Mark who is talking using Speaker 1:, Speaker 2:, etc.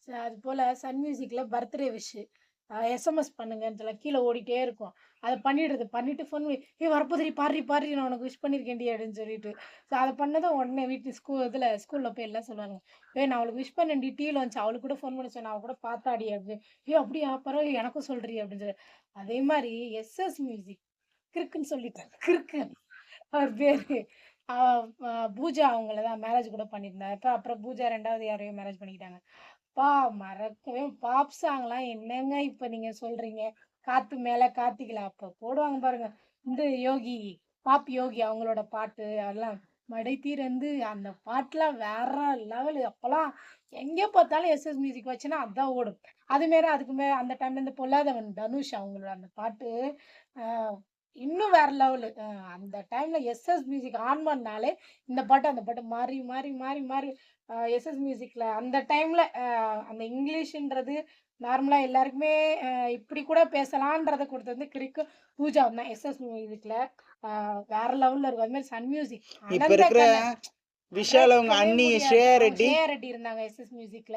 Speaker 1: அது போல சன் மியூசிக்ல பர்த்டே விஷ் எஸ்எம்எஸ் பண்ணுங்கன்னு சொல்ல கீழ ஓடிட்டே இருக்கும். அத பண்ணிடுறது. பண்ணிட்டு ஃபோன் பண்ணி, "ஏய் வரப்போதுடி பாருடி பாருடி நான் உனக்கு விஷ் பண்ணியிருக்கேன்டி" அப்படின்னு சொல்லிட்டு. ஸோ அத பண்ணதும் உடனே வீட்டு ஸ்கூல்ல போய் எல்லாம் சொல்லுவாங்க. "ஏய் நான் அவளுக்கு விஷ் பண்ணேன்டி டீல வந்துச்சு. அவளுக்கு கூட ஃபோன் பண்ண சொன்னேன். அவ கூட பார்த்தாடி" அப்படின்னு. "ஏய் அப்படியா? பரவாயில்லையே எனக்கும் சொல்றி" அப்படின்னு சொல்லி. அதே மாரி எஸ்எஸ் மியூசிக் கிறுக்குன்னு சொல்லிட்டாங்க. கிறுக்கு அவர் பேரு. அ அ பூஜா அவங்கள தான் மேரேஜ் கூட பண்ணியிருந்தாரு. அப்புறம் பூஜா 2வது யாரையோ மேரேஜ் பண்ணிக்கிட்டாங்க. அப்பா மறக்கவே பாப் சாங்லாம் என்னங்க இப்ப நீங்க சொல்றீங்க? காத்து மேல கார்த்திகில அப்ப போடுவாங்க பாருங்க. இந்த யோகி, பாப் யோகி அவங்களோட பாட்டு அதெல்லாம் மடை திறந்து அந்த பாட்டுலாம் வேற லெவலு. அப்பலாம் எங்க பார்த்தாலும் எஸ்எஸ் மியூசிக் வச்சுன்னா அதான் ஓடும். அது மாரி அதுக்கு அந்த டைம்ல இந்த பொல்லாதவன் தனுஷ் அவங்களோட அந்த பாட்டு அ இன்னும் வேற லெவலு. அந்த டைம்ல எஸ்எஸ் மியூசிக் ஆன் பண்ணாலே இந்த பாட்டு, அந்த பாட்டு மாறி, மாறி, மாறி, மாறி எஸ்எஸ் மியூசிக்ல அந்த டைம்ல அந்த இங்கிலீஷ்ன்றது நார்மலா எல்லாருக்குமே அ இப்படி கூட பேசலான்றத குடுத்தது வந்து கிறுக்கு பூஜா தான் எஸ்எஸ் மியூசிக்ல. அ வேற லெவல்ல இருக்கும். அது மாரி சன் மியூசிக்
Speaker 2: இப்ப
Speaker 1: அனந்த
Speaker 2: இருக்கிற
Speaker 1: கண்ணன்
Speaker 2: விஷால் அவங்க
Speaker 1: மறக்கவே
Speaker 2: அண்ணி
Speaker 1: முடியாது.
Speaker 2: ஸ்ரேயா
Speaker 1: அவங்க
Speaker 2: ரெட்டி
Speaker 1: ஸ்ரேயா ரெட்டி இருந்தாங்க எஸ்எஸ் மியூசிக்ல.